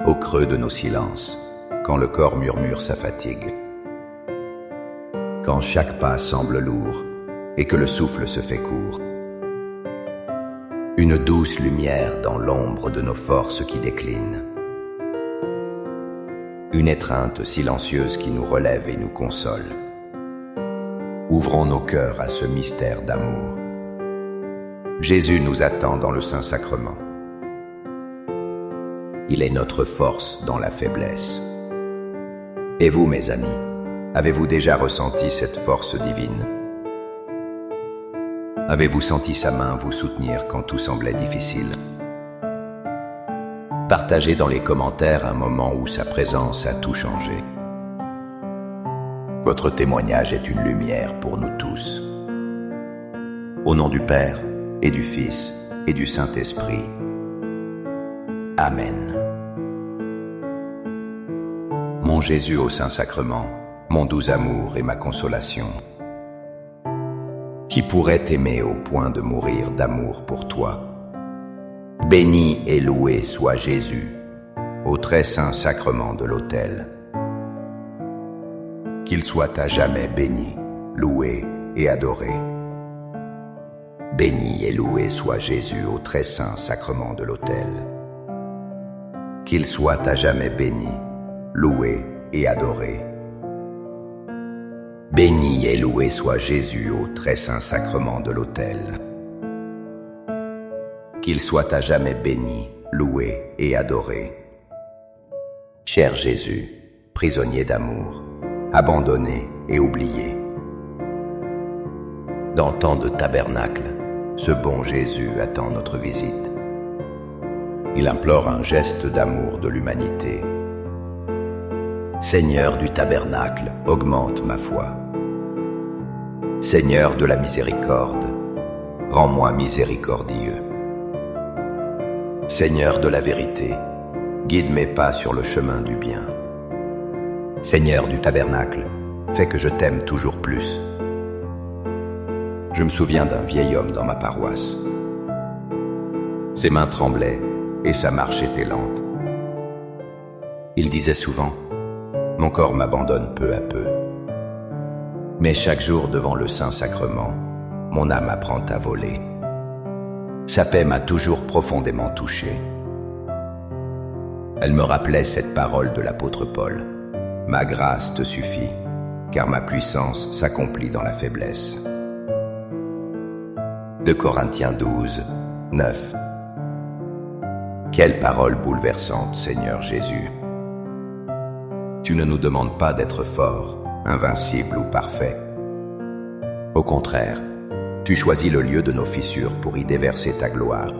au creux de nos silences, quand le corps murmure sa fatigue, quand chaque pas semble lourd et que le souffle se fait court. Une douce lumière dans l'ombre de nos forces qui déclinent. Une étreinte silencieuse qui nous relève et nous console. Ouvrons nos cœurs à ce mystère d'amour. Jésus nous attend dans le Saint-Sacrement. Il est notre force dans la faiblesse. Et vous, mes amis, avez-vous déjà ressenti cette force divine? Avez-vous senti sa main vous soutenir quand tout semblait difficile? Partagez dans les commentaires un moment où sa présence a tout changé. Votre témoignage est une lumière pour nous tous. Au nom du Père, et du Fils, et du Saint-Esprit. Amen. Mon Jésus au Saint-Sacrement, mon doux amour et ma consolation. Qui pourrait t'aimer au point de mourir d'amour pour toi? Béni et loué soit Jésus, au très saint sacrement de l'autel. Qu'il soit à jamais béni, loué et adoré. Béni et loué soit Jésus au très saint sacrement de l'autel. Qu'il soit à jamais béni, loué et adoré. Béni et loué soit Jésus au très saint sacrement de l'autel. Qu'il soit à jamais béni, loué et adoré. Cher Jésus, prisonnier d'amour, abandonné et oublié. Dans tant de tabernacles, ce bon Jésus attend notre visite. Il implore un geste d'amour de l'humanité. Seigneur du tabernacle, augmente ma foi. Seigneur de la miséricorde, rends-moi miséricordieux. Seigneur de la vérité, guide mes pas sur le chemin du bien. Seigneur du tabernacle, fais que je t'aime toujours plus. Je me souviens d'un vieil homme dans ma paroisse. Ses mains tremblaient et sa marche était lente. Il disait souvent: « Mon corps m'abandonne peu à peu. » Mais chaque jour devant le Saint-Sacrement, mon âme apprend à voler. Sa paix m'a toujours profondément touché. Elle me rappelait cette parole de l'apôtre Paul: « Ma grâce te suffit, car ma puissance s'accomplit dans la faiblesse. » 2 Corinthiens 12, 9. Quelle parole bouleversante, Seigneur Jésus! Tu ne nous demandes pas d'être forts, invincibles ou parfaits. Au contraire, tu choisis le lieu de nos fissures pour y déverser ta gloire.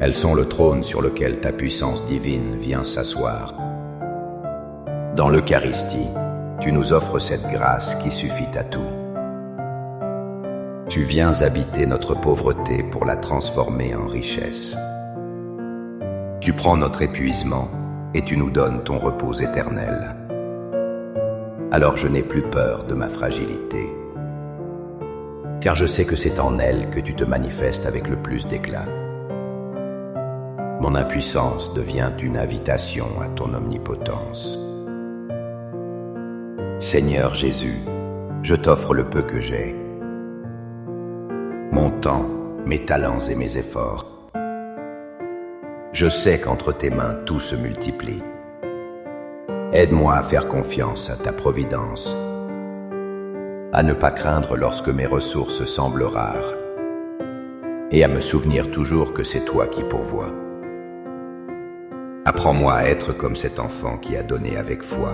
Elles sont le trône sur lequel ta puissance divine vient s'asseoir. Dans l'Eucharistie, tu nous offres cette grâce qui suffit à tout. Tu viens habiter notre pauvreté pour la transformer en richesse. Tu prends notre épuisement et tu nous donnes ton repos éternel. Alors je n'ai plus peur de ma fragilité, car je sais que c'est en elle que tu te manifestes avec le plus d'éclat. Mon impuissance devient une invitation à ton omnipotence. Seigneur Jésus, je t'offre le peu que j'ai, mon temps, mes talents et mes efforts. Je sais qu'entre tes mains tout se multiplie. Aide-moi à faire confiance à ta providence, à ne pas craindre lorsque mes ressources semblent rares, et à me souvenir toujours que c'est toi qui pourvois. Apprends-moi à être comme cet enfant qui a donné avec foi,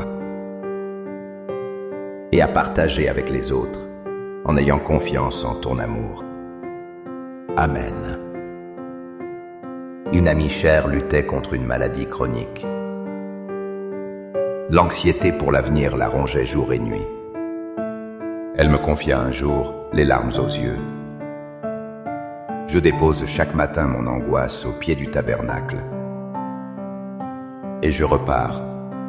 et à partager avec les autres, en ayant confiance en ton amour. Amen. Une amie chère luttait contre une maladie chronique. L'anxiété pour l'avenir la rongeait jour et nuit. Elle me confia un jour, les larmes aux yeux: « Je dépose chaque matin mon angoisse au pied du tabernacle. Et je repars,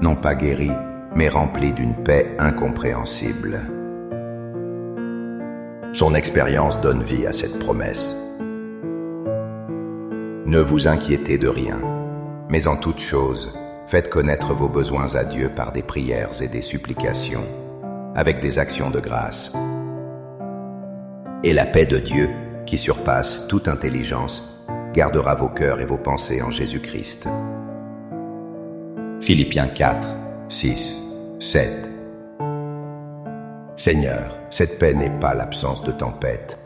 non pas guéri, mais rempli d'une paix incompréhensible. » Son expérience donne vie à cette promesse. Ne vous inquiétez de rien. Mais en toute chose, faites connaître vos besoins à Dieu par des prières et des supplications, avec des actions de grâce. Et la paix de Dieu, qui surpasse toute intelligence, gardera vos cœurs et vos pensées en Jésus-Christ. Philippiens 4, 6, 7. Seigneur, cette paix n'est pas l'absence de tempête.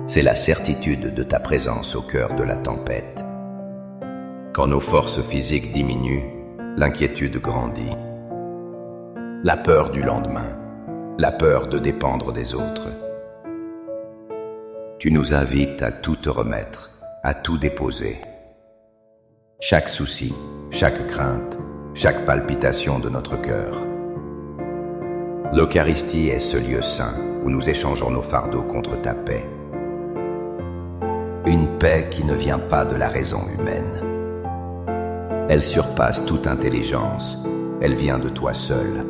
C'est la certitude de ta présence au cœur de la tempête. Quand nos forces physiques diminuent, l'inquiétude grandit. La peur du lendemain, la peur de dépendre des autres. Tu nous invites à tout te remettre, à tout déposer. Chaque souci, chaque crainte, chaque palpitation de notre cœur. L'Eucharistie est ce lieu saint où nous échangeons nos fardeaux contre ta paix. Une paix qui ne vient pas de la raison humaine. Elle surpasse toute intelligence, elle vient de toi seul.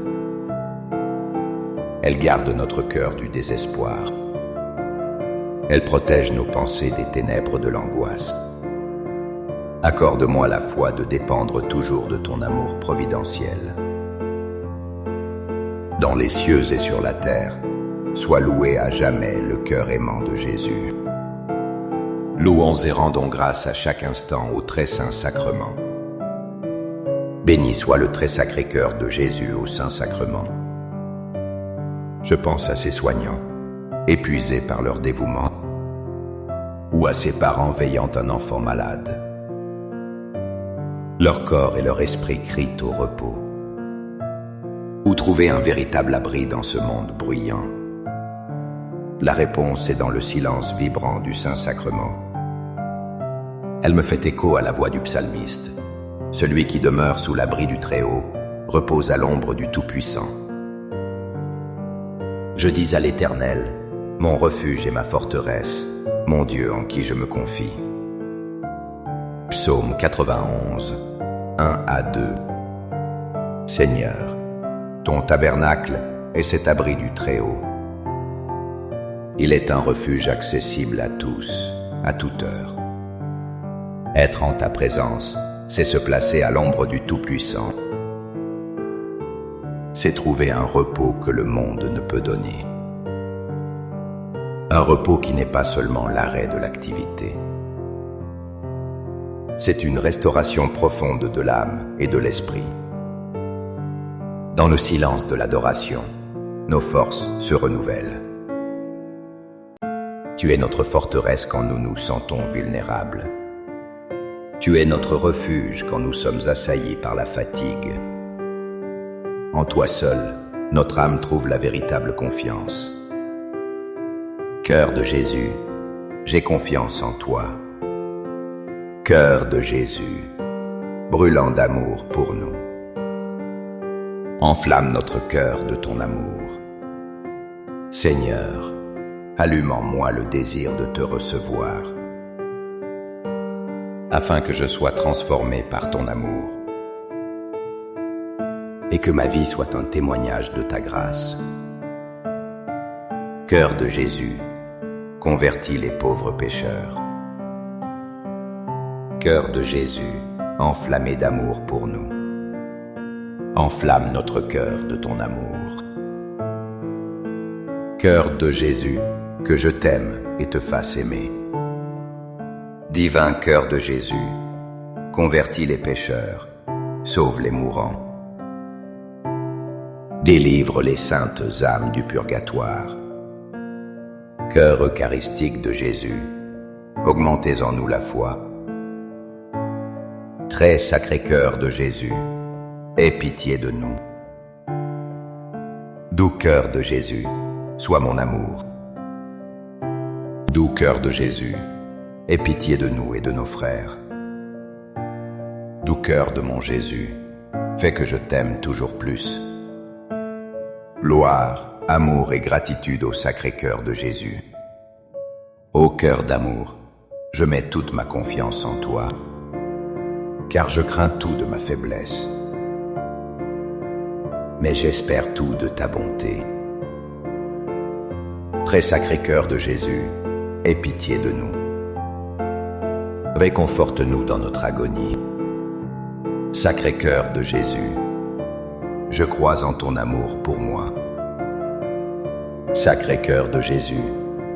Elle garde notre cœur du désespoir. Elle protège nos pensées des ténèbres de l'angoisse. Accorde-moi la foi de dépendre toujours de ton amour providentiel. Dans les cieux et sur la terre, sois loué à jamais le cœur aimant de Jésus. Louons et rendons grâce à chaque instant au très saint sacrement. Béni soit le très sacré cœur de Jésus au saint sacrement. Je pense à ces soignants, épuisés par leur dévouement, ou à ces parents veillant un enfant malade. Leur corps et leur esprit crient au repos. Où trouver un véritable abri dans ce monde bruyant? La réponse est dans le silence vibrant du Saint-Sacrement. Elle me fait écho à la voix du psalmiste. Celui qui demeure sous l'abri du Très-Haut repose à l'ombre du Tout-Puissant. Je dis à l'Éternel, mon refuge et ma forteresse, mon Dieu en qui je me confie. Psaume 91, 1 à 2. Seigneur, ton tabernacle est cet abri du Très-Haut. Il est un refuge accessible à tous, à toute heure. Être en ta présence, c'est se placer à l'ombre du Tout-Puissant. C'est trouver un repos que le monde ne peut donner. Un repos qui n'est pas seulement l'arrêt de l'activité. C'est une restauration profonde de l'âme et de l'esprit. Dans le silence de l'adoration, nos forces se renouvellent. Tu es notre forteresse quand nous nous sentons vulnérables. Tu es notre refuge quand nous sommes assaillis par la fatigue. En toi seul, notre âme trouve la véritable confiance. Cœur de Jésus, j'ai confiance en toi. Cœur de Jésus, brûlant d'amour pour nous. Enflamme notre cœur de ton amour. Seigneur, allume en moi le désir de te recevoir, afin que je sois transformé par ton amour, et que ma vie soit un témoignage de ta grâce. Cœur de Jésus, convertis les pauvres pécheurs. Cœur de Jésus, enflammé d'amour pour nous. Enflamme notre cœur de ton amour. Cœur de Jésus, que je t'aime et te fasse aimer. Divin cœur de Jésus, convertis les pécheurs, sauve les mourants. Délivre les saintes âmes du purgatoire. Cœur eucharistique de Jésus, augmentez en nous la foi. Très sacré cœur de Jésus, aie pitié de nous. Doux cœur de Jésus, sois mon amour. Doux cœur de Jésus, aie pitié de nous et de nos frères. Doux cœur de mon Jésus, fais que je t'aime toujours plus. Gloire, amour et gratitude au sacré cœur de Jésus. Ô cœur d'amour, je mets toute ma confiance en toi, car je crains tout de ma faiblesse. Mais j'espère tout de ta bonté. Très sacré cœur de Jésus, aie pitié de nous. Réconforte-nous dans notre agonie. Sacré-Cœur de Jésus, je crois en ton amour pour moi. Sacré-Cœur de Jésus,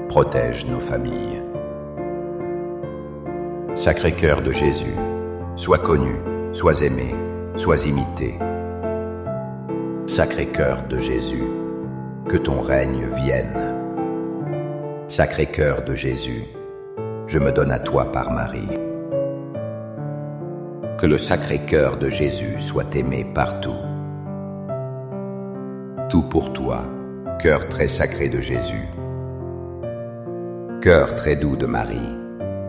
protège nos familles. Sacré-Cœur de Jésus, sois connu, sois aimé, sois imité. Sacré-Cœur de Jésus, que ton règne vienne. Sacré-Cœur de Jésus, je me donne à toi par Marie. Que le Sacré-Cœur de Jésus soit aimé partout. Tout pour toi, cœur très sacré de Jésus. Cœur très doux de Marie,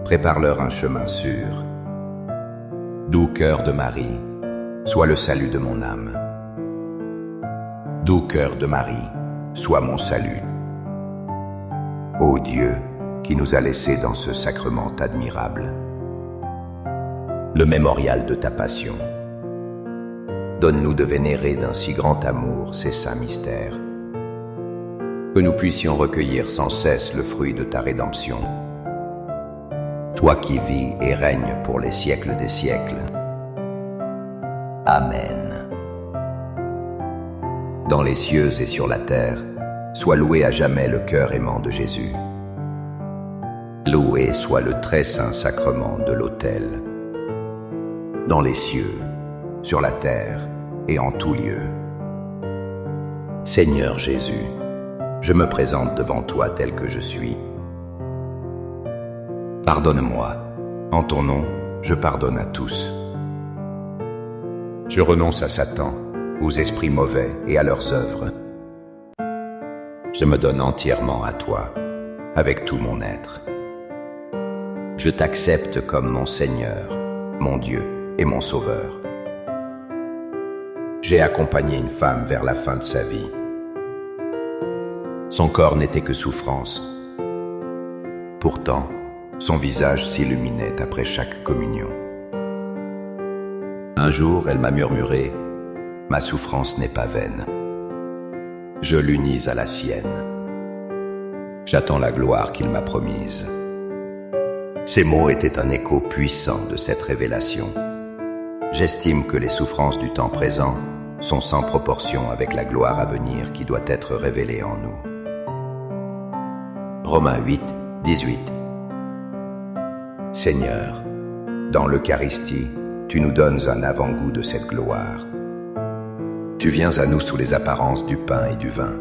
prépare-leur un chemin sûr. Doux cœur de Marie, sois le salut de mon âme. Doux cœur de Marie, sois mon salut. Ô Dieu, qui nous a laissés dans ce sacrement admirable, le mémorial de ta passion. Donne-nous de vénérer d'un si grand amour ces saints mystères, que nous puissions recueillir sans cesse le fruit de ta rédemption. Toi qui vis et règnes pour les siècles des siècles. Amen. Dans les cieux et sur la terre, sois loué à jamais le cœur aimant de Jésus. Loué soit le très saint sacrement de l'autel. Dans les cieux, sur la terre et en tout lieu. Seigneur Jésus, je me présente devant toi tel que je suis. Pardonne-moi, en ton nom, je pardonne à tous. Je renonce à Satan, aux esprits mauvais et à leurs œuvres. Je me donne entièrement à toi, avec tout mon être. Je t'accepte comme mon Seigneur, mon Dieu et mon Sauveur. J'ai accompagné une femme vers la fin de sa vie. Son corps n'était que souffrance. Pourtant, son visage s'illuminait après chaque communion. Un jour, elle m'a murmuré « Ma souffrance n'est pas vaine. Je l'unis à la sienne. J'attends la gloire qu'il m'a promise. » Ces mots étaient un écho puissant de cette révélation. J'estime que les souffrances du temps présent sont sans proportion avec la gloire à venir qui doit être révélée en nous. Romains 8, 18. Seigneur, dans l'Eucharistie, tu nous donnes un avant-goût de cette gloire. Tu viens à nous sous les apparences du pain et du vin.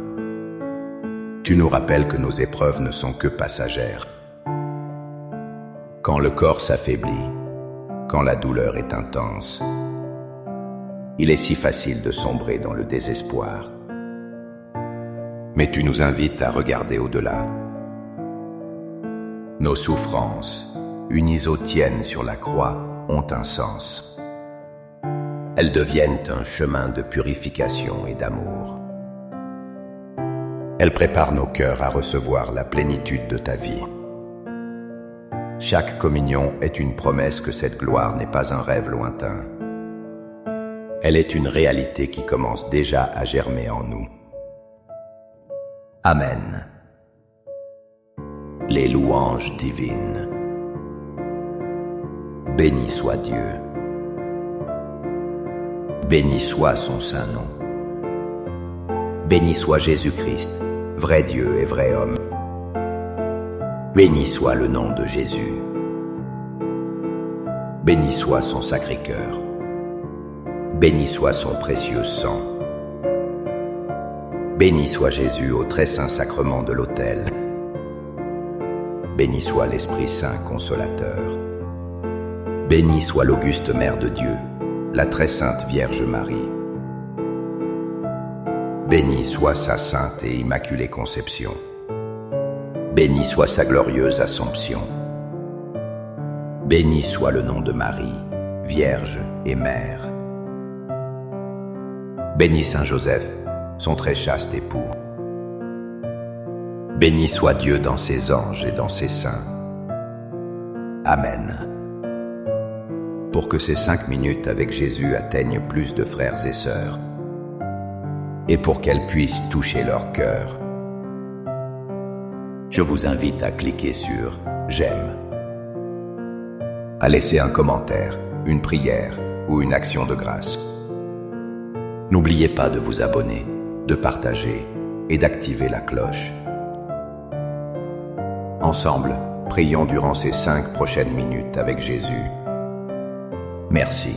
Tu nous rappelles que nos épreuves ne sont que passagères. Quand le corps s'affaiblit, quand la douleur est intense, il est si facile de sombrer dans le désespoir. Mais tu nous invites à regarder au-delà. Nos souffrances, unies aux tiennes sur la croix, ont un sens. Elles deviennent un chemin de purification et d'amour. Elles préparent nos cœurs à recevoir la plénitude de ta vie. Chaque communion est une promesse que cette gloire n'est pas un rêve lointain. Elle est une réalité qui commence déjà à germer en nous. Amen. Les louanges divines. Béni soit Dieu. Béni soit son saint nom. Béni soit Jésus-Christ, vrai Dieu et vrai homme. Béni soit le nom de Jésus. Béni soit son Sacré-Cœur. Béni soit son précieux sang. Béni soit Jésus au très saint sacrement de l'autel. Béni soit l'Esprit Saint consolateur. Béni soit l'auguste Mère de Dieu, la très sainte Vierge Marie. Béni soit sa sainte et immaculée conception. Béni soit sa glorieuse Assomption. Béni soit le nom de Marie, Vierge et Mère. Béni Saint Joseph, son très chaste époux. Béni soit Dieu dans ses anges et dans ses saints. Amen. Pour que ces 5 minutes avec Jésus atteignent plus de frères et sœurs, et pour qu'elles puissent toucher leur cœur, je vous invite à cliquer sur « J'aime », à laisser un commentaire, une prière ou une action de grâce. N'oubliez pas de vous abonner, de partager et d'activer la cloche. Ensemble, prions durant ces 5 prochaines minutes avec Jésus. Merci.